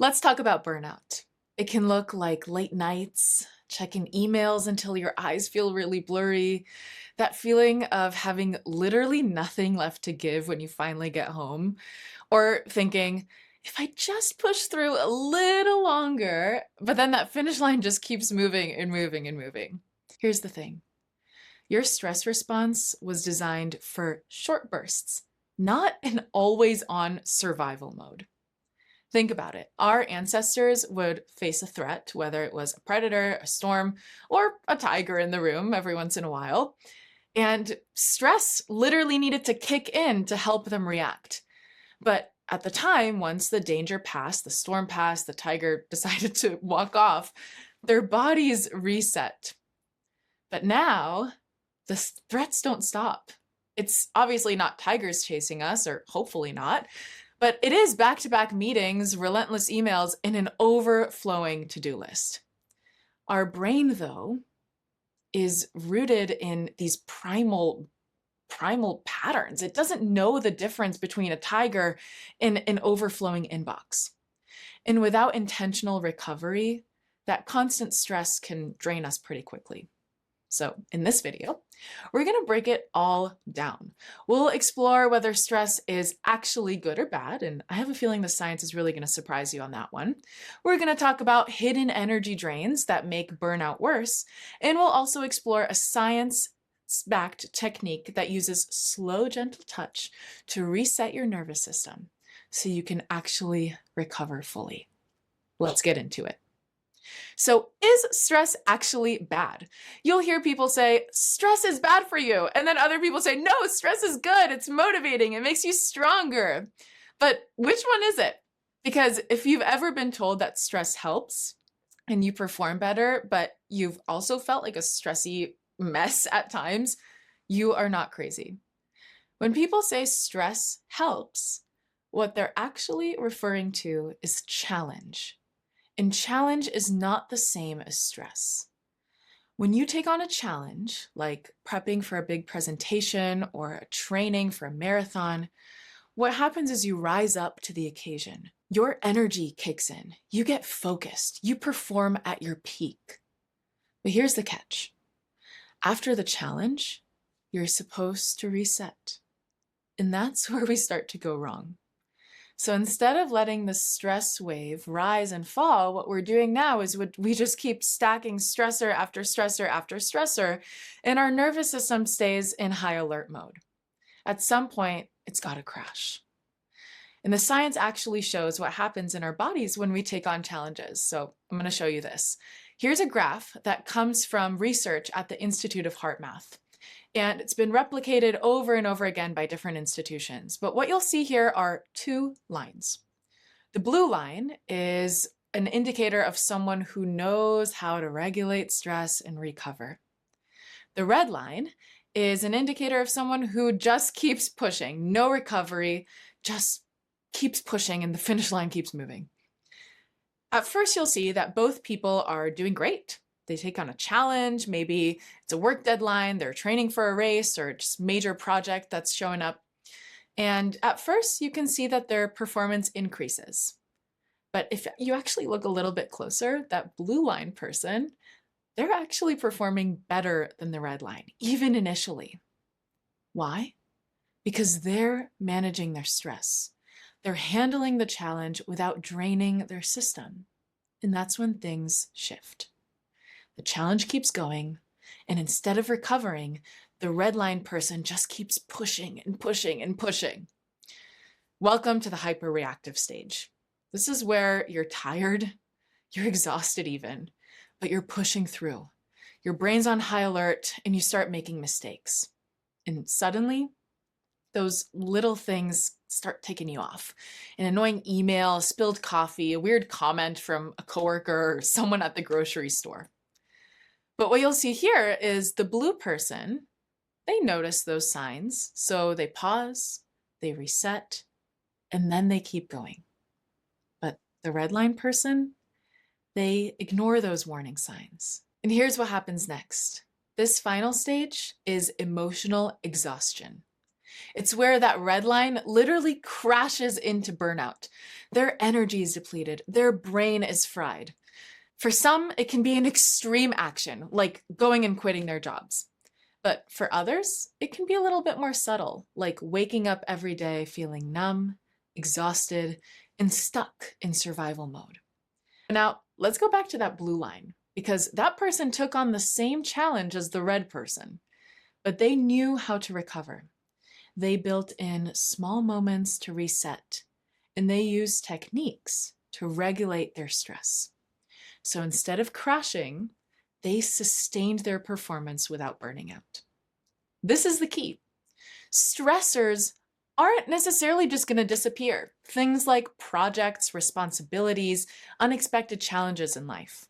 Let's talk about burnout. It can look like late nights, checking emails until your eyes feel really blurry, that feeling of having literally nothing left to give when you finally get home, or thinking, if I just push through a little longer, but then that finish line just keeps moving and moving and moving. Here's the thing. Your stress response was designed for short bursts, not an always on survival mode. Think about it. Our ancestors would face a threat, whether it was a predator, a storm, or a tiger in the room every once in a while. And stress literally needed to kick in to help them react. But at the time, once the danger passed, the storm passed, the tiger decided to walk off, their bodies reset. But now, the threats don't stop. It's obviously not tigers chasing us, or hopefully not, but it is back-to-back meetings, relentless emails, and an overflowing to-do list. Our brain, though, is rooted in these primal patterns. It doesn't know the difference between a tiger and an overflowing inbox. And without intentional recovery, that constant stress can drain us pretty quickly. So in this video, we're going to break it all down. We'll explore whether stress is actually good or bad, and I have a feeling the science is really going to surprise you on that one. We're going to talk about hidden energy drains that make burnout worse, and we'll also explore a science-backed technique that uses slow, gentle touch to reset your nervous system so you can actually recover fully. Let's get into it. So is stress actually bad? You'll hear people say, stress is bad for you. And then other people say, no, stress is good. It's motivating. It makes you stronger. But which one is it? Because if you've ever been told that stress helps and you perform better, but you've also felt like a stressy mess at times, you are not crazy. When people say stress helps, what they're actually referring to is challenge. And challenge is not the same as stress. When you take on a challenge, like prepping for a big presentation or training for a marathon, what happens is you rise up to the occasion. Your energy kicks in. You get focused. You perform at your peak. But here's the catch. After the challenge, you're supposed to reset. And that's where we start to go wrong. So instead of letting the stress wave rise and fall, what we're doing now is we just keep stacking stressor after stressor after stressor, and our nervous system stays in high alert mode. At some point, it's got to crash. And the science actually shows what happens in our bodies when we take on challenges. So I'm going to show you this. Here's a graph that comes from research at the Institute of Heart Math. And it's been replicated over and over again by different institutions. But what you'll see here are two lines. The blue line is an indicator of someone who knows how to regulate stress and recover. The red line is an indicator of someone who just keeps pushing, no recovery, just keeps pushing and the finish line keeps moving. At first, you'll see that both people are doing great. They take on a challenge, maybe it's a work deadline, they're training for a race or just major project that's showing up. And at first you can see that their performance increases. But if you actually look a little bit closer, that blue line person, they're actually performing better than the red line, even initially. Why? Because they're managing their stress. They're handling the challenge without draining their system. And that's when things shift. The challenge keeps going, and instead of recovering, the red line person just keeps pushing and pushing and pushing. Welcome to the hyperreactive stage. This is where you're tired, you're exhausted even, but you're pushing through. Your brain's on high alert, and you start making mistakes. And suddenly, those little things start ticking you off. An annoying email, spilled coffee, a weird comment from a coworker or someone at the grocery store. But what you'll see here is the blue person, they notice those signs. So they pause, they reset, and then they keep going. But the red line person, they ignore those warning signs. And here's what happens next. This final stage is emotional exhaustion. It's where that red line literally crashes into burnout. Their energy is depleted, their brain is fried. For some, it can be an extreme action, like going and quitting their jobs. But for others, it can be a little bit more subtle, like waking up every day feeling numb, exhausted, and stuck in survival mode. Now, let's go back to that blue line, because that person took on the same challenge as the red person, but they knew how to recover. They built in small moments to reset, and they used techniques to regulate their stress. So instead of crashing, they sustained their performance without burning out. This is the key. Stressors aren't necessarily just going to disappear. Things like projects, responsibilities, unexpected challenges in life.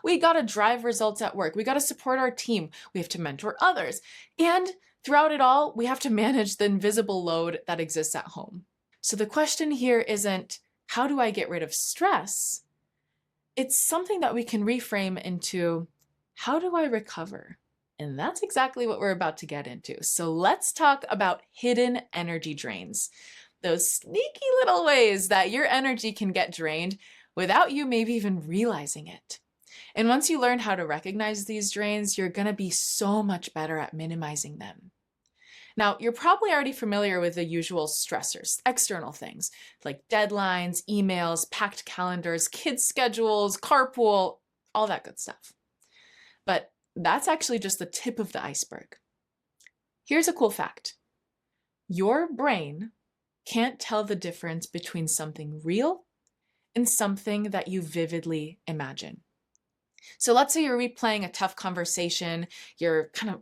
We got to drive results at work. We got to support our team. We have to mentor others. And throughout it all, we have to manage the invisible load that exists at home. So the question here isn't, how do I get rid of stress? It's something that we can reframe into, how do I recover? And that's exactly what we're about to get into. So let's talk about hidden energy drains. Those sneaky little ways that your energy can get drained without you maybe even realizing it. And once you learn how to recognize these drains, you're going to be so much better at minimizing them. Now, you're probably already familiar with the usual stressors, external things like deadlines, emails, packed calendars, kids' schedules, carpool, all that good stuff. But that's actually just the tip of the iceberg. Here's a cool fact. Your brain can't tell the difference between something real and something that you vividly imagine. So let's say you're replaying a tough conversation, you're kind of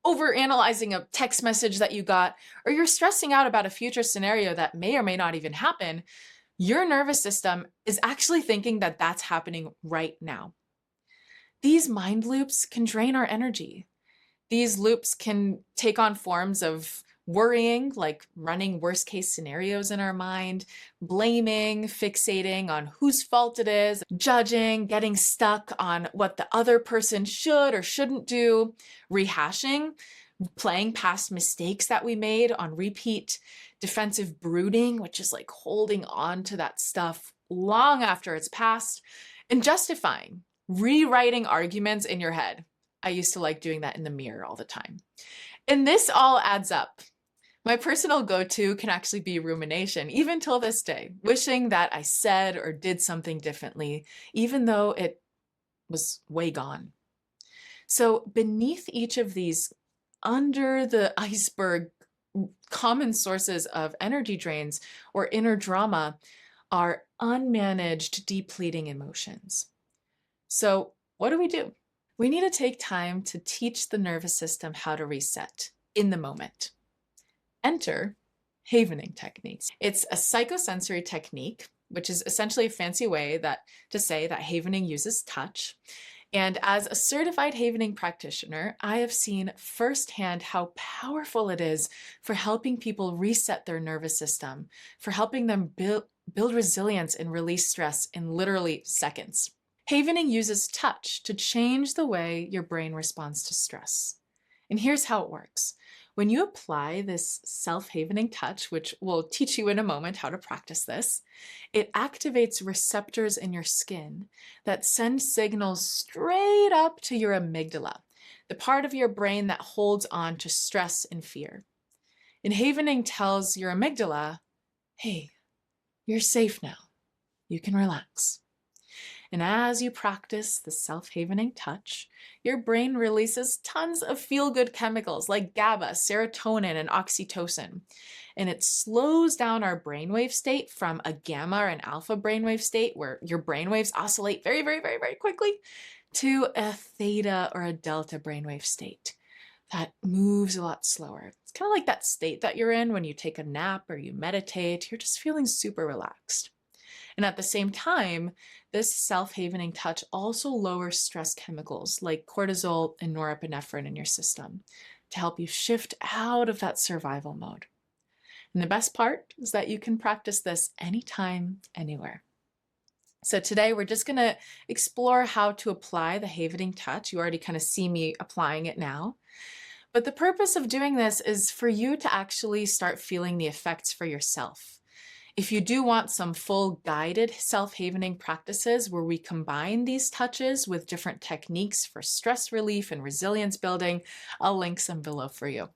overanalyzing a text message that you got, or you're stressing out about a future scenario that may or may not even happen. Your nervous system is actually thinking that that's happening right now. These mind loops can drain our energy. These loops can take on forms of worrying, like running worst case scenarios in our mind, blaming, fixating on whose fault it is, judging, getting stuck on what the other person should or shouldn't do, rehashing, playing past mistakes that we made on repeat, defensive brooding, which is like holding on to that stuff long after it's passed, and justifying, rewriting arguments in your head. I used to like doing that in the mirror all the time. And this all adds up. My personal go-to can actually be rumination, even till this day, wishing that I said or did something differently, even though it was way gone. So beneath each of these, under the iceberg, common sources of energy drains or inner drama are unmanaged, depleting emotions. So what do? We need to take time to teach the nervous system how to reset in the moment. Enter havening techniques. It's a psychosensory technique, which is essentially a fancy way to say that havening uses touch. And as a certified havening practitioner, I have seen firsthand how powerful it is for helping people reset their nervous system, for helping them build resilience and release stress in literally seconds. Havening uses touch to change the way your brain responds to stress. And here's how it works. When you apply this self-havening touch, which we'll teach you in a moment how to practice this, it activates receptors in your skin that send signals straight up to your amygdala, the part of your brain that holds on to stress and fear. And havening tells your amygdala, hey, you're safe now. You can relax. And as you practice the self-havening touch, your brain releases tons of feel-good chemicals like GABA, serotonin, and oxytocin. And it slows down our brainwave state from a gamma or an alpha brainwave state where your brainwaves oscillate very, very, very, very quickly to a theta or a delta brainwave state that moves a lot slower. It's kind of like that state that you're in when you take a nap or you meditate. You're just feeling super relaxed. And at the same time, this self-havening touch also lowers stress chemicals like cortisol and norepinephrine in your system to help you shift out of that survival mode. And the best part is that you can practice this anytime, anywhere. So today we're just going to explore how to apply the havening touch. You already kind of see me applying it now. But the purpose of doing this is for you to actually start feeling the effects for yourself. If you do want some full guided self-havening practices where we combine these touches with different techniques for stress relief and resilience building, I'll link some below for you.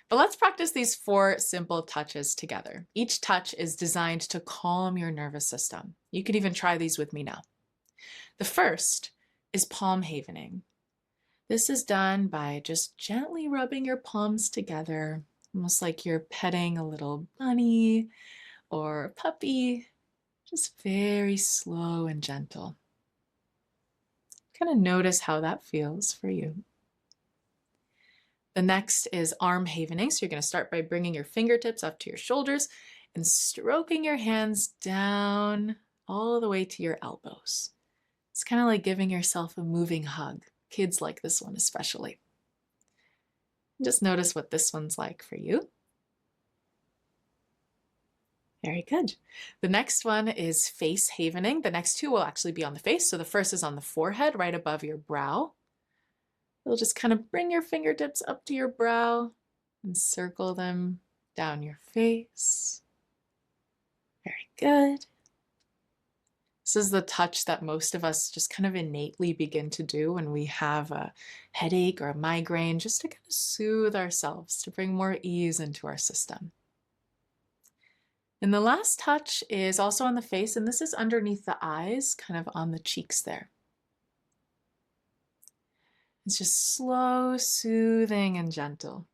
But let's practice these 4 simple touches together. Each touch is designed to calm your nervous system. You could even try these with me now. The first is palm havening. This is done by just gently rubbing your palms together, almost like you're petting a little bunny or a puppy, just very slow and gentle. Kind of notice how that feels for you. The next is arm havening. So you're going to start by bringing your fingertips up to your shoulders and stroking your hands down all the way to your elbows. It's kind of like giving yourself a moving hug. Kids like this one especially. Just notice what this one's like for you. Very good. The next one is face havening. The next 2 will actually be on the face. So the first is on the forehead, right above your brow. You'll just kind of bring your fingertips up to your brow and circle them down your face. Very good. This is the touch that most of us just kind of innately begin to do when we have a headache or a migraine, just to kind of soothe ourselves, to bring more ease into our system. And the last touch is also on the face, and this is underneath the eyes, kind of on the cheeks there. It's just slow, soothing, and gentle.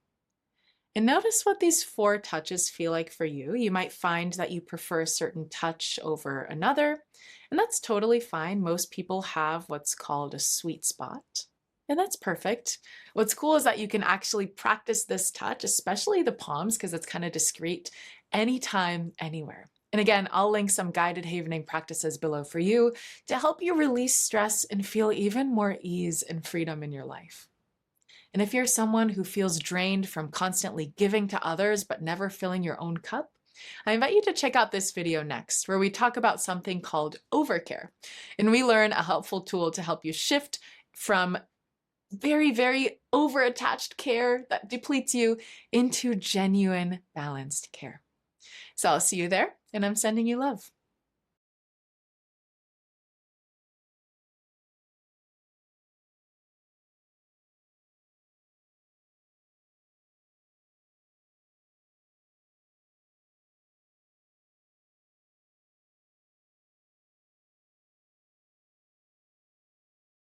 And notice what these 4 touches feel like for you. You might find that you prefer a certain touch over another, and that's totally fine. Most people have what's called a sweet spot, and that's perfect. What's cool is that you can actually practice this touch, especially the palms, because it's kind of discreet, anytime, anywhere. And again, I'll link some guided havening practices below for you to help you release stress and feel even more ease and freedom in your life. And if you're someone who feels drained from constantly giving to others but never filling your own cup, I invite you to check out this video next, where we talk about something called overcare. And we learn a helpful tool to help you shift from very, very over-attached care that depletes you into genuine, balanced care. So I'll see you there, and I'm sending you love.